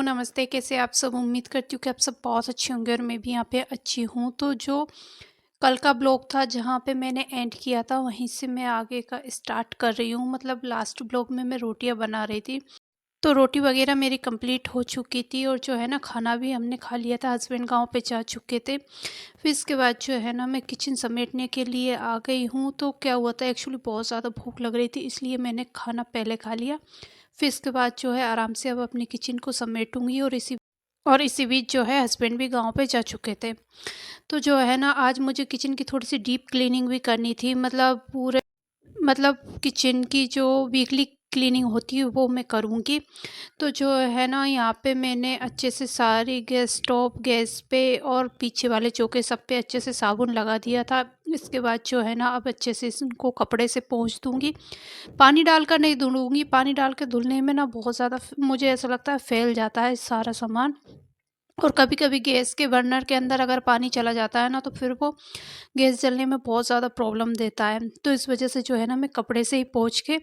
नमस्ते, कैसे आप सब? उम्मीद करती हूँ कि आप सब बहुत अच्छे होंगे और मैं भी यहाँ पे अच्छी हूँ। तो जो कल का ब्लॉग था जहाँ पे मैंने एंड किया था वहीं से मैं आगे का स्टार्ट कर रही हूँ। मतलब लास्ट ब्लॉग में मैं रोटियाँ बना रही थी। तो रोटी वगैरह मेरी कंप्लीट हो चुकी थी और जो है ना खाना भी हमने खा लिया था, हस्बैंड गाँव पे जा चुके थे। फिर इसके बाद जो है ना मैं किचन समेटने के लिए आ गई हूँ। तो क्या हुआ था, एक्चुअली बहुत ज़्यादा भूख लग रही थी इसलिए मैंने खाना पहले खा लिया। फिर इसके बाद जो है आराम से अब अपनी किचन को समेटूँगी और इसी बीच जो है हस्बैंड भी गाँव पे जा चुके थे। तो जो है ना आज मुझे किचन की थोड़ी-सी डीप क्लीनिंग भी करनी थी। मतलब किचन की जो वीकली क्लीनिंग होती है वो मैं करूँगी। तो जो है ना यहाँ पे मैंने अच्छे से सारी गैस स्टोव, गैस पे और पीछे वाले चौके सब पे अच्छे से साबुन लगा दिया था। इसके बाद जो है ना अब अच्छे से इनको कपड़े से पोंछ दूँगी। पानी डालकर नहीं धुलूँगी, पानी डाल के धुलने में ना बहुत ज़्यादा मुझे ऐसा लगता है फैल जाता है सारा सामान। और कभी-कभी गैस के बर्नर के अंदर अगर पानी चला जाता है ना तो फिर वो गैस जलने में बहुत ज़्यादा प्रॉब्लम देता है। तो इस वजह से जो है ना मैं कपड़े से ही पोंछ के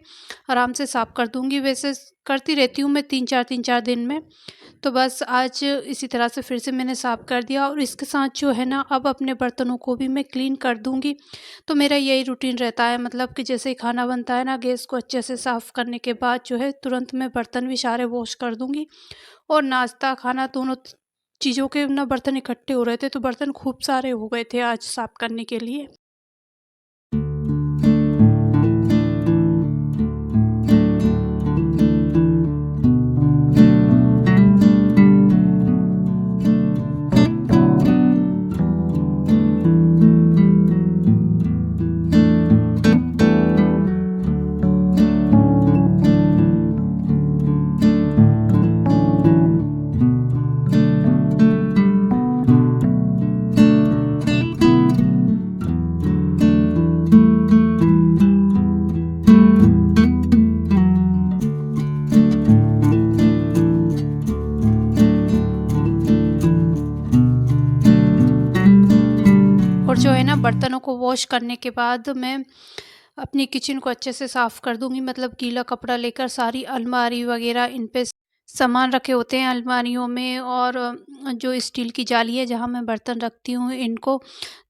आराम से साफ़ कर दूँगी। वैसे करती रहती हूँ मैं 3-4 दिन में। तो बस आज इसी तरह से फिर से मैंने साफ़ कर दिया और इसके साथ जो है ना अब अपने बर्तनों को भी मैं क्लीन कर दूँगी। तो मेरा यही रूटीन रहता है, मतलब कि जैसे ही खाना बनता है ना गैस को अच्छे से साफ़ करने के बाद जो है तुरंत मैं बर्तन भी सारे वॉश कर दूँगी। और नाश्ता खाना दोनों चीज़ों के ना बर्तन इकट्ठे हो रहे थे, तो बर्तन खूब सारे हो गए थे आज साफ़ करने के लिए। और जो है ना बर्तनों को वॉश करने के बाद मैं अपनी किचन को अच्छे से साफ़ कर दूँगी। मतलब गीला कपड़ा लेकर सारी अलमारी वग़ैरह इन पे सामान रखे होते हैं अलमारियों में, और जो स्टील की जाली है जहाँ मैं बर्तन रखती हूँ इनको,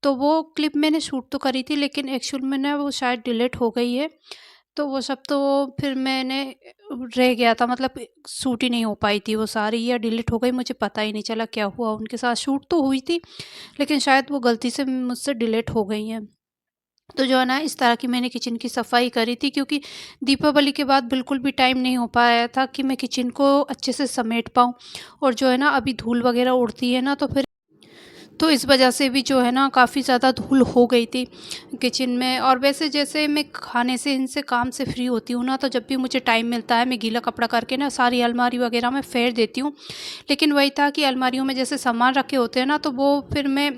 तो वो क्लिप मैंने शूट तो करी थी लेकिन एक्चुअल में ना वो शायद डिलीट हो गई है। तो वो सब तो फिर मैंने रह गया था, मतलब शूट ही नहीं हो पाई थी वो सारी, या डिलीट हो गई, मुझे पता ही नहीं चला क्या हुआ उनके साथ। शूट तो हुई थी लेकिन शायद वो गलती से मुझसे डिलीट हो गई हैं। तो जो है ना इस तरह की मैंने किचन की सफाई करी थी, क्योंकि दीपावली के बाद बिल्कुल भी टाइम नहीं हो पाया था कि मैं किचन को अच्छे से समेट पाऊँ। और जो है ना अभी धूल वगैरह उड़ती है ना तो इस वजह से भी जो है ना काफ़ी ज़्यादा धूल हो गई थी किचन में। और वैसे जैसे मैं खाने से इनसे काम से फ्री होती हूँ ना, तो जब भी मुझे टाइम मिलता है मैं गीला कपड़ा करके ना सारी अलमारी वगैरह में फेर देती हूँ। लेकिन वही था कि अलमारियों में जैसे सामान रखे होते हैं ना तो वो फिर मैं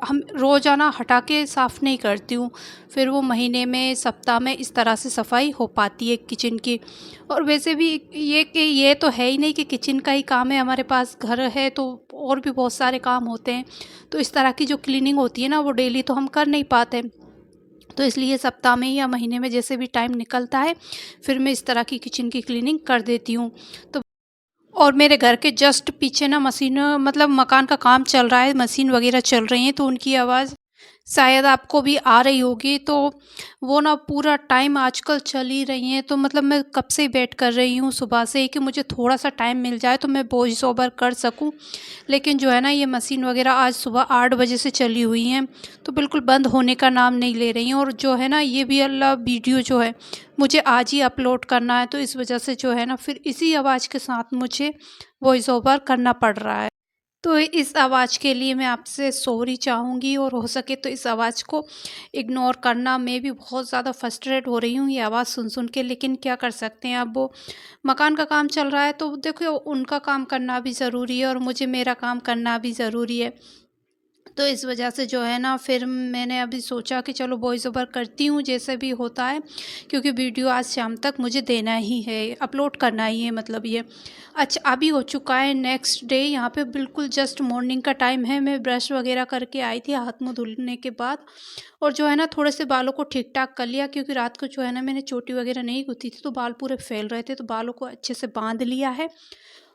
हम रोज़ाना हटा के साफ़ नहीं करती हूँ। फिर वो महीने में, सप्ताह में इस तरह से सफाई हो पाती है किचन की। और वैसे भी ये तो है ही नहीं कि किचन का ही काम है, हमारे पास घर है तो और भी बहुत सारे काम होते हैं। तो इस तरह की जो क्लीनिंग होती है ना वो डेली तो हम कर नहीं पाते। तो इसलिए सप्ताह में या महीने में जैसे भी टाइम निकलता है फिर मैं इस तरह की किचन की क्लीनिंग कर देती हूँ। तो और मेरे घर के जस्ट पीछे ना मशीन, मतलब मकान का काम चल रहा है, मशीन वगैरह चल रही हैं तो उनकी आवाज़ शायद आपको भी आ रही होगी। तो वो ना पूरा टाइम आजकल चल ही रही हैं, तो मतलब मैं कब से वेट कर रही हूँ सुबह से ही कि मुझे थोड़ा सा टाइम मिल जाए तो मैं वॉइस ओवर कर सकूँ। लेकिन जो है ना ये मशीन वगैरह आज सुबह 8 बजे से चली हुई हैं, तो बिल्कुल बंद होने का नाम नहीं ले रही हैं। और जो है ना ये भी अल्लाह वीडियो जो है मुझे आज ही अपलोड करना है, तो इस वजह से जो है ना फिर इसी आवाज़ के साथ मुझे वॉइस ओवर करना पड़ रहा है। तो इस आवाज़ के लिए मैं आपसे सॉरी चाहूँगी, और हो सके तो इस आवाज़ को इग्नोर करना। मैं भी बहुत ज़्यादा फ्रस्ट्रेट हो रही हूँ ये आवाज़ सुन के, लेकिन क्या कर सकते हैं। अब वो मकान का काम चल रहा है तो देखो उनका काम करना भी ज़रूरी है और मुझे मेरा काम करना भी ज़रूरी है। तो इस वजह से जो है ना फिर मैंने अभी सोचा कि चलो वॉइस ओवर करती हूँ जैसे भी होता है, क्योंकि वीडियो आज शाम तक मुझे देना ही है, अपलोड करना ही है, मतलब ये। अच्छा अभी हो चुका है नेक्स्ट डे, यहाँ पे बिल्कुल जस्ट मॉर्निंग का टाइम है। मैं ब्रश वगैरह करके आई थी हाथ मुँह धुलने के बाद, और जो है ना थोड़े से बालों को ठीक ठाक कर लिया, क्योंकि रात को जो है ना मैंने चोटी वगैरह नहीं गुथी थी तो बाल पूरे फैल रहे थे, तो बालों को अच्छे से बांध लिया है।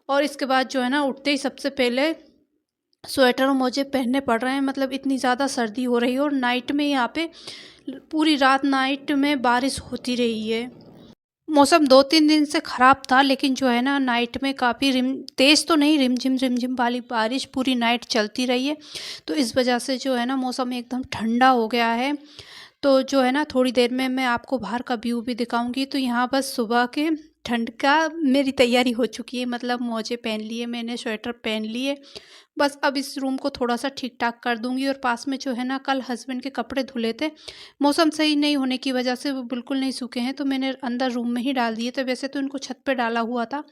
और इसके बाद जो है ना उठते ही सबसे पहले स्वेटर और मोजे पहनने पड़ रहे हैं, मतलब इतनी ज़्यादा सर्दी हो रही है और नाइट में यहाँ पे पूरी रात नाइट में बारिश होती रही है। मौसम 2-3 दिन से ख़राब था, लेकिन जो है ना नाइट में काफ़ी रिम तेज़ तो नहीं, रिमझिम वाली बारिश पूरी नाइट चलती रही है। तो इस वजह से जो है ना मौसम एकदम ठंडा हो गया है। तो जो है ना थोड़ी देर में मैं आपको बाहर का व्यू भी दिखाऊँगी। तो यहाँ बस सुबह के ठंड का मेरी तैयारी हो चुकी है, मतलब मोजे पहन लिए मैंने, स्वेटर पहन लिए। बस अब इस रूम को थोड़ा-सा ठीक-ठाक कर दूँगी और पास में जो है ना कल हस्बैंड के कपड़े धुले थे। मौसम सही नहीं होने की वजह से वो बिल्कुल नहीं सूखे हैं, तो मैंने अंदर रूम में ही डाल दिए थे। वैसे तो इनको छत पे डाला हुआ था,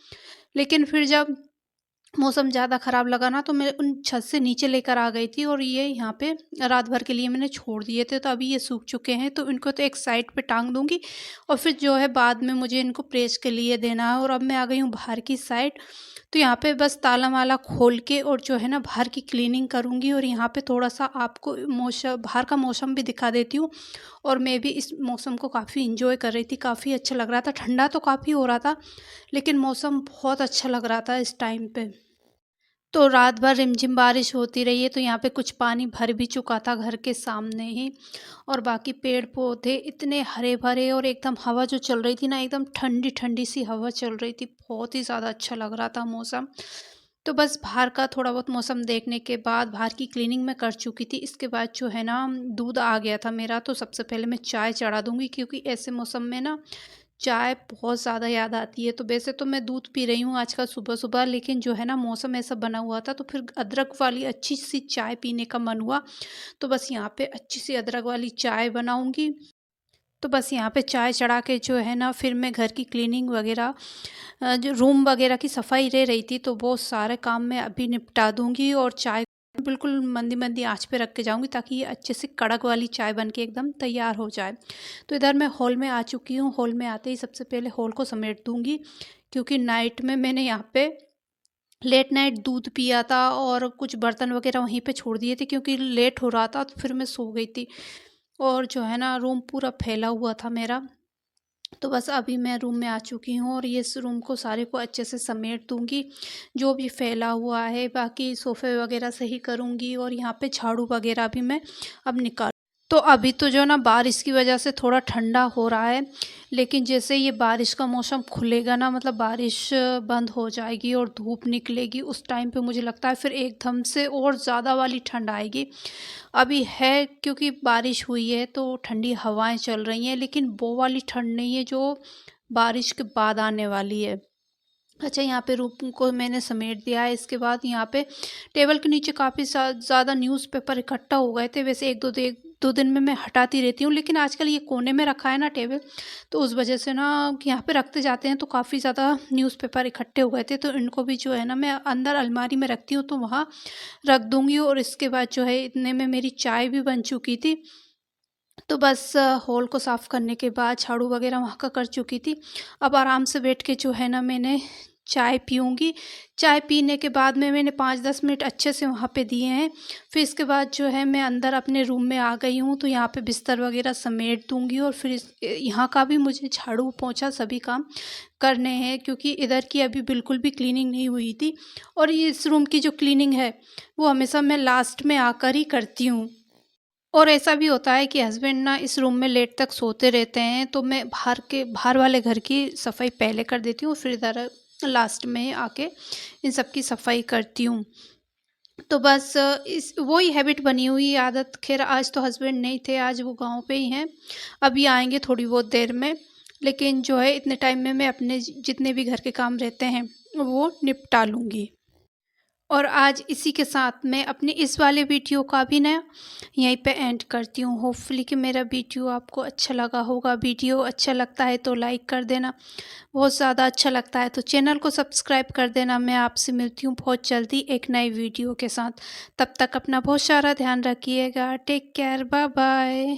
लेकिन फिर जब मौसम ज़्यादा ख़राब लगा ना तो मैं उन छत से नीचे लेकर आ गई थी और ये यहाँ पे रात भर के लिए मैंने छोड़ दिए थे। तो अभी ये सूख चुके हैं, तो इनको तो एक साइड पे टांग दूँगी और फिर जो है बाद में मुझे इनको प्रेस के लिए देना है। और अब मैं आ गई हूँ बाहर की साइड। तो यहाँ पे बस ताला-वाला खोल के और जो है ना बाहर की क्लीनिंग करूँगी और यहाँ पे थोड़ा-सा आपको बाहर का मौसम भी दिखा देती हूँ। और मैं भी इस मौसम को काफ़ी एन्जॉय कर रही थी, काफ़ी अच्छा लग रहा था। ठंडा तो काफ़ी हो रहा था, लेकिन मौसम बहुत अच्छा लग रहा था इस टाइम पे। तो रात भर रिमझिम बारिश होती रही है, तो यहाँ पे कुछ पानी भर भी चुका था घर के सामने ही। और बाकी पेड़-पौधे इतने हरे-भरे और एकदम हवा जो चल रही थी ना, एकदम ठंडी-ठंडी सी हवा चल रही थी। बहुत ही ज़्यादा अच्छा लग रहा था मौसम। तो बस बाहर का थोड़ा बहुत मौसम देखने के बाद बाहर की क्लीनिंग मैं कर चुकी थी। इसके बाद जो है ना दूध आ गया था मेरा, तो सबसे पहले मैं चाय चढ़ा दूँगी, क्योंकि ऐसे मौसम में ना चाय बहुत ज़्यादा याद आती है। तो वैसे तो मैं दूध पी रही हूँ आजकल सुबह-सुबह, लेकिन जो है ना मौसम ऐसा बना हुआ था, तो फिर अदरक वाली अच्छी-सी चाय पीने का मन हुआ। तो बस यहाँ पे अच्छी-सी अदरक वाली चाय बनाऊँगी। तो बस यहाँ पे चाय चढ़ा के जो है ना फिर मैं घर की क्लीनिंग वग़ैरह, जो रूम वग़ैरह की सफाई रह रही थी, तो वो सारे काम मैं अभी निपटा दूँगी और चाय बिल्कुल मंदी-मंदी आँच पे रख के जाऊँगी, ताकि ये अच्छे से कड़क वाली चाय बन के एकदम तैयार हो जाए। तो इधर मैं हॉल में आ चुकी हूँ। हॉल में आते ही सबसे पहले हॉल को समेट दूँगी, क्योंकि नाइट में मैंने यहाँ पे लेट नाइट दूध पिया था और कुछ बर्तन वग़ैरह वहीं पे छोड़ दिए थे, क्योंकि लेट हो रहा था, तो फिर मैं सो गई थी। और जो है ना रूम पूरा फैला हुआ था मेरा। तो बस अभी मैं रूम में आ चुकी हूँ और ये इस रूम को सारे को अच्छे से समेट दूँगी, जो भी फैला हुआ है। बाकी सोफ़े वग़ैरह सही करूँगी और यहाँ पे झाड़ू वग़ैरह भी मैं अब निकाल। तो अभी तो जो ना बारिश की वजह से थोड़ा ठंडा हो रहा है, लेकिन जैसे ये बारिश का मौसम खुलेगा ना, मतलब बारिश बंद हो जाएगी और धूप निकलेगी, उस टाइम पे मुझे लगता है फिर एकदम से और ज़्यादा वाली ठंड आएगी। अभी है क्योंकि बारिश हुई है तो ठंडी हवाएँ चल रही हैं, लेकिन वो वाली ठंड नहीं है जो बारिश के बाद आने वाली है। अच्छा, यहाँ पे रूम को मैंने समेट दिया है। इसके बाद यहाँ पे टेबल के नीचे काफ़ी ज़्यादा न्यूज़पेपर इकट्ठा हो गए थे। वैसे 1-2 दिन में मैं हटाती रहती हूँ, लेकिन आजकल ये कोने में रखा है ना टेबल, तो उस वजह से ना कि यहाँ पे रखते जाते हैं तो काफ़ी ज़्यादा न्यूज़पेपर इकट्ठे हो गए थे। तो इनको भी जो है ना मैं अंदर अलमारी में रखती हूँ, तो वहाँ रख दूँगी। और इसके बाद जो है इतने में मेरी चाय भी बन चुकी थी। तो बस हॉल को साफ़ करने के बाद झाड़ू वग़ैरह वहाँ का कर चुकी थी। अब आराम से बैठ के जो है ना मैंने चाय पीऊँगी। चाय पीने के बाद में मैंने 5-10 मिनट अच्छे से वहाँ पे दिए हैं। फिर इसके बाद जो है मैं अंदर अपने रूम में आ गई हूँ, तो यहाँ पे बिस्तर वग़ैरह समेट दूँगी और फिर यहाँ का भी मुझे झाड़ू पोंछा सभी काम करने हैं, क्योंकि इधर की अभी बिल्कुल भी क्लीनिंग नहीं हुई थी। और ये इस रूम की जो क्लीनिंग है, वो हमेशा मैं लास्ट में आकर ही करती हूँ। और ऐसा भी होता है कि हस्बैंड ना इस रूम में लेट तक सोते रहते हैं, तो मैं बाहर वाले घर की सफाई पहले कर देती हूँ, फिर इधर लास्ट में आके इन सब की सफाई करती हूँ। तो बस इस वही हैबिट बनी हुई आदत। खैर आज तो हस्बैंड नहीं थे, आज वो गाँव पे ही हैं। अभी आएँगे थोड़ी बहुत देर में, लेकिन जो है इतने टाइम में मैं अपने जितने भी घर के काम रहते हैं, वो निपटा लूँगी। और आज इसी के साथ मैं अपने इस वाले वीडियो का भी ना यहीं पे एंड करती हूँ। होपफुली कि मेरा वीडियो आपको अच्छा लगा होगा। वीडियो अच्छा लगता है तो लाइक कर देना, बहुत ज़्यादा अच्छा लगता है तो चैनल को सब्सक्राइब कर देना। मैं आपसे मिलती हूँ बहुत जल्दी एक नई वीडियो के साथ। तब तक अपना बहुत सारा ध्यान रखिएगा। Take care, bye bye.